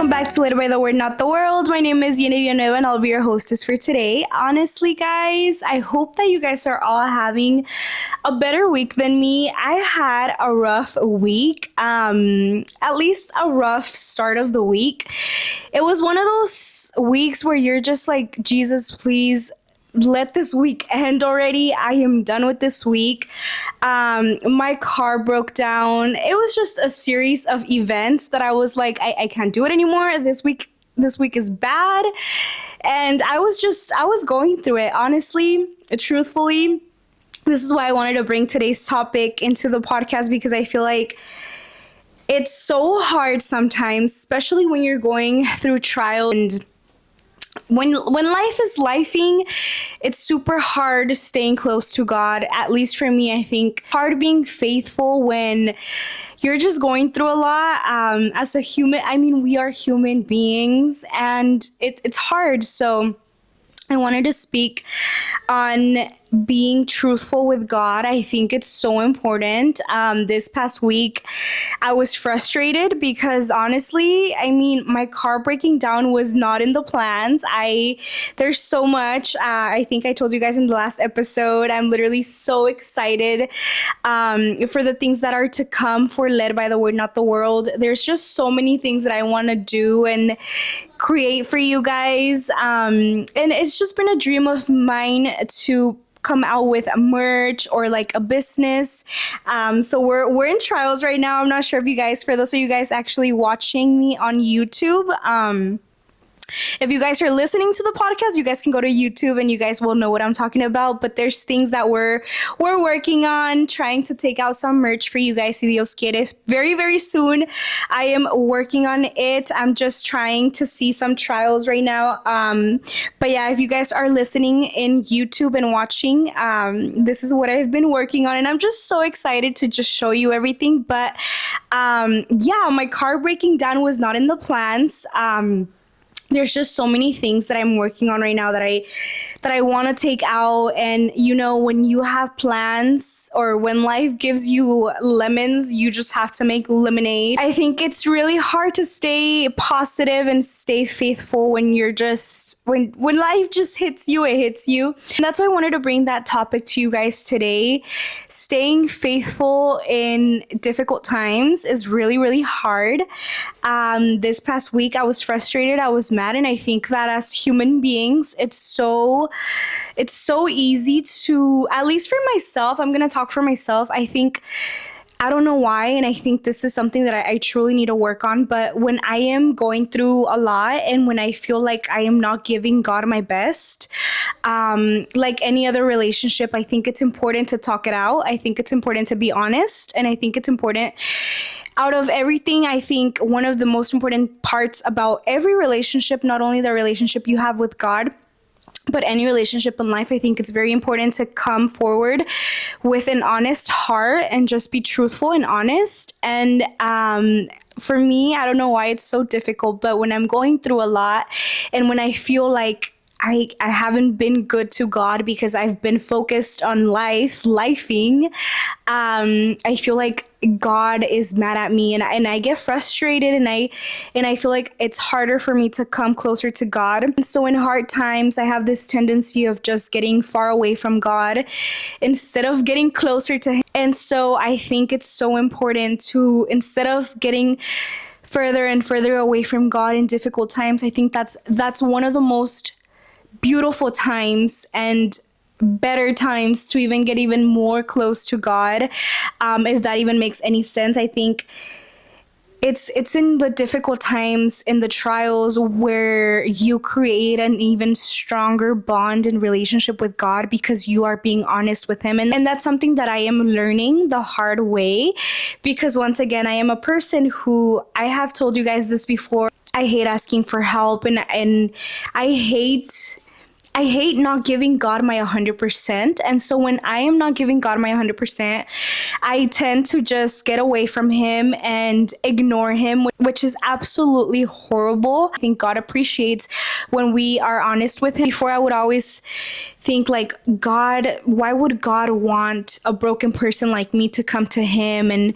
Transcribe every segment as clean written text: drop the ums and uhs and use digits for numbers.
welcome back to Led by the Word, Not the World. My name is Yena Villanueva and I'll be your hostess for today. Honestly, guys, I hope that you guys are all having a better week than me. I had a rough week, at least a rough start of the week. It was one of those weeks where you're just like, Jesus, please let this week end already. I am done with this week. My car broke down. It was just a series of events that I was like, I can't do it anymore. This week is bad. And I was going through it, honestly, truthfully. This is why I wanted to bring today's topic into the podcast, because I feel like it's so hard sometimes, especially when you're going through trial and when life is lifing, it's super hard staying close to God. At least for me, I think hard being faithful when you're just going through a lot. As a human, I mean, we are human beings, and it's hard. So I wanted to speak on being truthful with God. I think it's so important. This past week, I was frustrated because honestly, I mean, my car breaking down was not in the plans. There's so much. I think I told you guys in the last episode, I'm literally so excited for the things that are to come for Led by the Word, Not the World. There's just so many things that I want to do and create for you guys. And it's just been a dream of mine to come out with a merch or like a business. So we're in trials right now. I'm not sure if you guys, for those of you guys actually watching me on YouTube, if you guys are listening to the podcast, you guys can go to YouTube and you guys will know what I'm talking about. But there's things that we're working on, trying to take out some merch for you guys. Si Dios quiere, very, very soon. I am working on it. I'm just trying to see some trials right now. But yeah, if you guys are listening in YouTube and watching, this is what I've been working on. And I'm just so excited to just show you everything. But yeah, my car breaking down was not in the plans. There's just so many things that I'm working on right now that I want to take out. And you know, when you have plans or when life gives you lemons, you just have to make lemonade. I think it's really hard to stay positive and stay faithful when you're just when life just hits you, it hits you. And that's why I wanted to bring that topic to you guys today. Staying faithful in difficult times is really, really hard. This past week I was frustrated, I was mad, and I think that as human beings, it's so easy to, at least for myself, I'm gonna talk for myself. I don't know why, and I think this is something that I truly need to work on, but when I am going through a lot and when I feel like I am not giving God my best, like any other relationship, I think it's important to talk it out. I think it's important to be honest, and I think it's important. Out of everything, I think one of the most important parts about every relationship, not only the relationship you have with God, but any relationship in life, I think it's very important to come forward with an honest heart and just be truthful and honest. And for me, I don't know why it's so difficult, but when I'm going through a lot and when I feel like I haven't been good to God because I've been focused on lifing, I feel like God is mad at me, and I get frustrated, and I feel like it's harder for me to come closer to God. And so in hard times, I have this tendency of just getting far away from God instead of getting closer to Him. And so I think it's so important to, instead of getting further and further away from God in difficult times, I think that's one of the most beautiful times and better times to even get even more close to God, if that even makes any sense. I think it's in the difficult times, in the trials, where you create an even stronger bond and relationship with God because you are being honest with Him. And that's something that I am learning the hard way, because once again, I am a person who, I have told you guys this before, I hate asking for help, and I hate I hate not giving God my 100%. And so when I am not giving God my 100%, I tend to just get away from Him and ignore Him, which is absolutely horrible. I think God appreciates when we are honest with Him. Before, I would always think like, God, why would God want a broken person like me to come to Him and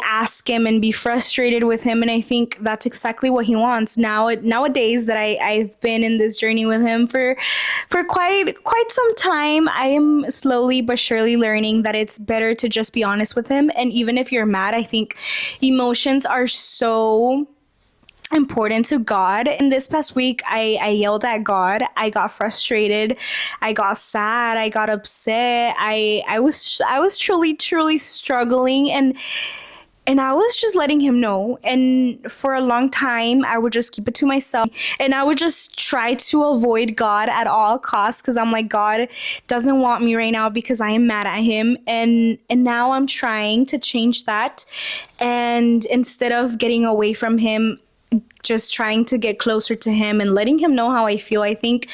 ask Him and be frustrated with Him? And I think that's exactly what He wants. Nowadays that I've been in this journey with Him for quite some time, I am slowly but surely learning that it's better to just be honest with Him. And even if you're mad, I think emotions are so important to God. In this past week, I yelled at God. I got frustrated. I got sad. I got upset. I was truly struggling, and I was just letting Him know. And for a long time, I would just keep it to myself. And I would just try to avoid God at all costs, because I'm like, God doesn't want me right now because I am mad at Him. And now I'm trying to change that. And instead of getting away from Him, just trying to get closer to Him and letting Him know how I feel. I think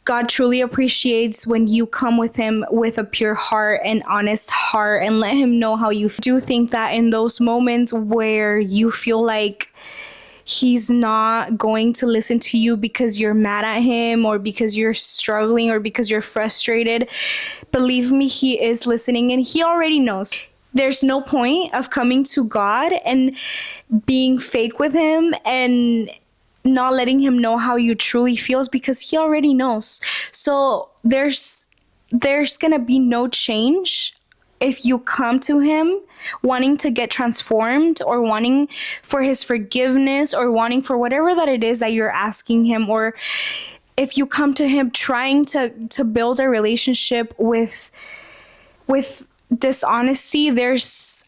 God truly appreciates when you come with Him with a pure heart and honest heart and let Him know how you do. Think that in those moments where you feel like He's not going to listen to you because you're mad at Him or because you're struggling or because you're frustrated, believe me, He is listening and He already knows. There's no point of coming to God and being fake with Him and not letting Him know how you truly feels, because He already knows. So there's gonna be no change if you come to Him wanting to get transformed or wanting for His forgiveness or wanting for whatever that it is that you're asking Him, or if you come to Him trying to build a relationship with dishonesty.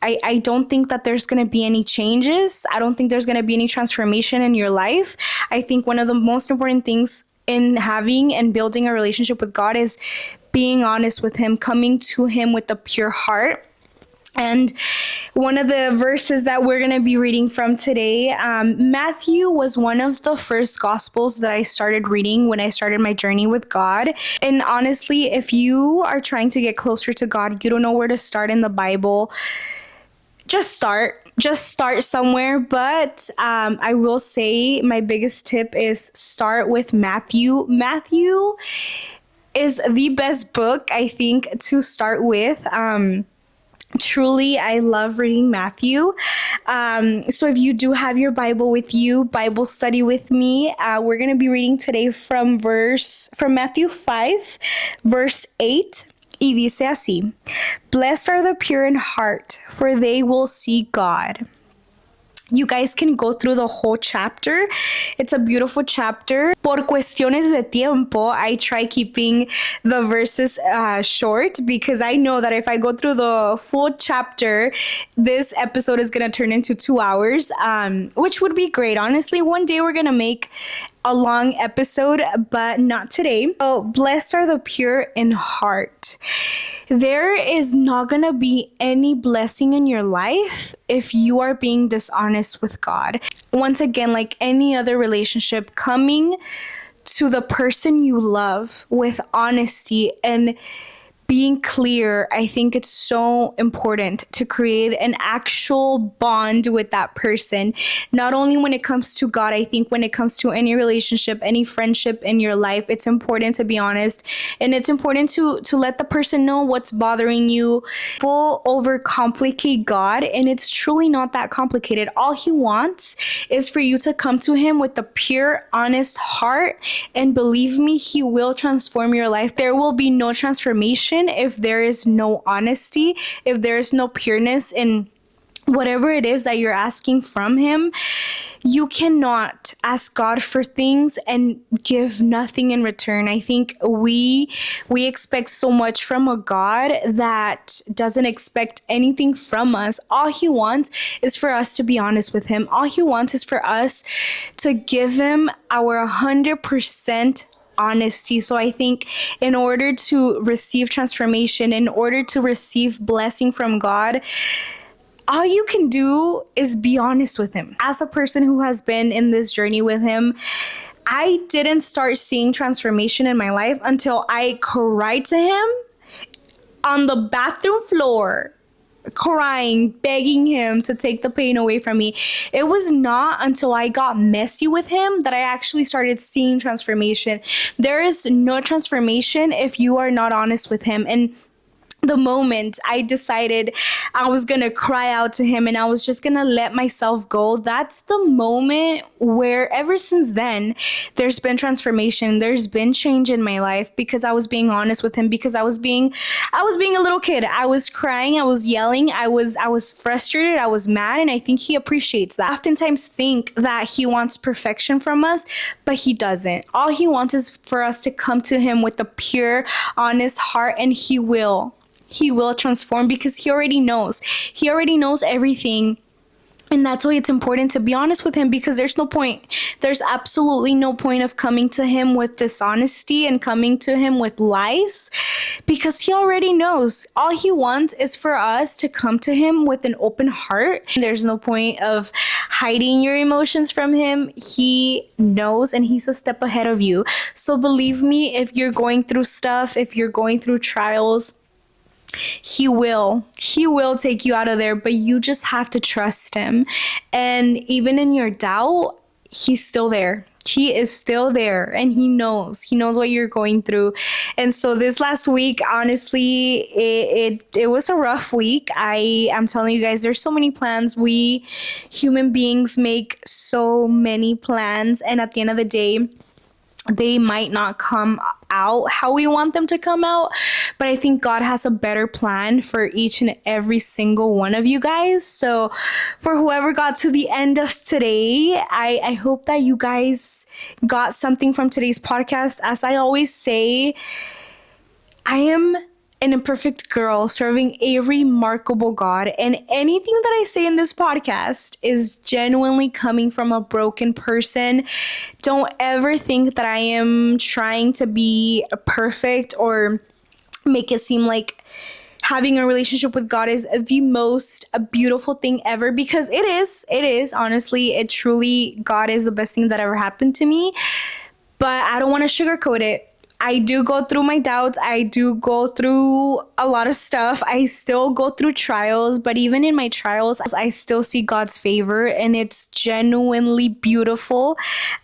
I don't think that there's going to be any changes. I don't think there's going to be any transformation in your life. I think one of the most important things in having and building a relationship with God is being honest with Him, coming to Him with a pure heart. And one of the verses that we're going to be reading from today, Matthew was one of the first gospels that I started reading when I started my journey with God. And honestly, if you are trying to get closer to God, you don't know where to start in the Bible, just start somewhere. But I will say my biggest tip is start with Matthew. Matthew is the best book, I think, to start with. Truly, I love reading Matthew. So if you do have your Bible with you, Bible study with me, we're going to be reading today from Matthew 5, verse 8. Y dice así: Blessed are the pure in heart, for they will see God. You guys can go through the whole chapter. It's a beautiful chapter. Por cuestiones de tiempo, I try keeping the verses short, because I know that if I go through the full chapter, this episode is going to turn into 2 hours, which would be great. Honestly, one day we're going to make a long episode, but not today. So, blessed are the pure in heart. There is not going to be any blessing in your life if you are being dishonest with God. Once again, like any other relationship, coming to the person you love with honesty and being clear, I think it's so important to create an actual bond with that person. Not only when it comes to God, I think when it comes to any relationship, any friendship in your life, it's important to be honest. And it's important to let the person know what's bothering you. People overcomplicate God, and it's truly not that complicated. All He wants is for you to come to Him with a pure, honest heart. And believe me, He will transform your life. There will be no transformation if there is no honesty, if there is no pureness in whatever it is that you're asking from Him. You cannot ask God for things and give nothing in return. I think we expect so much from a God that doesn't expect anything from us. All He wants is for us to be honest with Him. All He wants is for us to give Him our 100% honesty. So I think in order to receive transformation, in order to receive blessing from God, all you can do is be honest with Him. As a person who has been in this journey with Him, I didn't start seeing transformation in my life until I cried to him on the bathroom floor, crying, begging him to take the pain away from me. It was not until I got messy with him that I actually started seeing transformation. There is no transformation if you are not honest with him. And the moment I decided I was gonna cry out to him and I was just gonna let myself go, that's the moment where ever since then there's been transformation, there's been change in my life, because I was being honest with him, because I was being a little kid. I was crying, I was yelling, I was frustrated, I was mad, and I think he appreciates that. I oftentimes think that he wants perfection from us, but he doesn't. All he wants is for us to come to him with a pure, honest heart, and he will. He will transform, because he already knows. He already knows everything. And that's why it's important to be honest with him, because there's no point. There's absolutely no point of coming to him with dishonesty and coming to him with lies, because he already knows. All he wants is for us to come to him with an open heart. There's no point of hiding your emotions from him. He knows, and he's a step ahead of you. So believe me, if you're going through stuff, if you're going through trials, he will take you out of there, but you just have to trust him. And even in your doubt, he's still there. He is still there, and he knows what you're going through. And so this last week, honestly, it was a rough week. I'm telling you guys, there's so many plans. We human beings make so many plans, and at the end of the day, they might not come out how we want them to come out, but I think God has a better plan for each and every single one of you guys. So for whoever got to the end of today, I hope that you guys got something from today's podcast. As I always say, I am an imperfect girl serving a remarkable God, and anything that I say in this podcast is genuinely coming from a broken person. Don't ever think that I am trying to be perfect or make it seem like having a relationship with God is the most beautiful thing ever, because it is honestly, it truly, God is the best thing that ever happened to me. But I don't want to sugarcoat it. I do go through my doubts. I do go through a lot of stuff. I still go through trials, but even in my trials, I still see God's favor, and it's genuinely beautiful.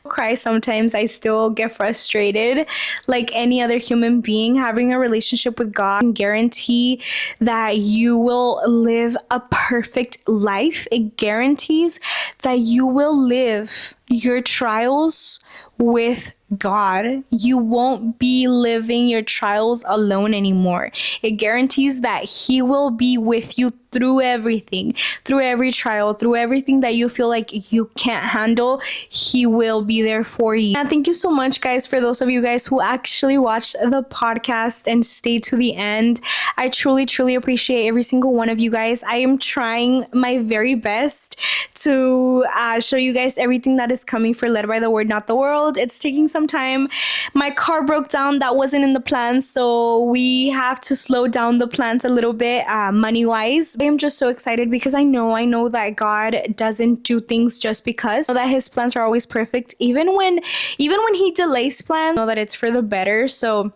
I cry sometimes. I still get frustrated. Like any other human being, having a relationship with God can guarantee that you will live a perfect life. It guarantees that you will live your trials with God. You won't be living your trials alone anymore. It guarantees that He will be with you through everything, through every trial, through everything that you feel like you can't handle. He will be there for you. And thank you so much, guys, for those of you guys who actually watched the podcast and stayed to the end. I truly, truly appreciate every single one of you guys. I am trying my very best to show you guys everything that is coming for Led by the Word, Not the World. It's taking some time. My car broke down. That wasn't in the plan, so we have to slow down the plans a little bit money-wise. I am just so excited because I know that God doesn't do things just because. I know that His plans are always perfect. Even when He delays plans, I know that it's for the better. So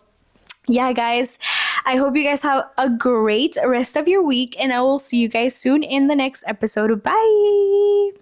yeah, guys, I hope you guys have a great rest of your week, and I will see you guys soon in the next episode. Bye!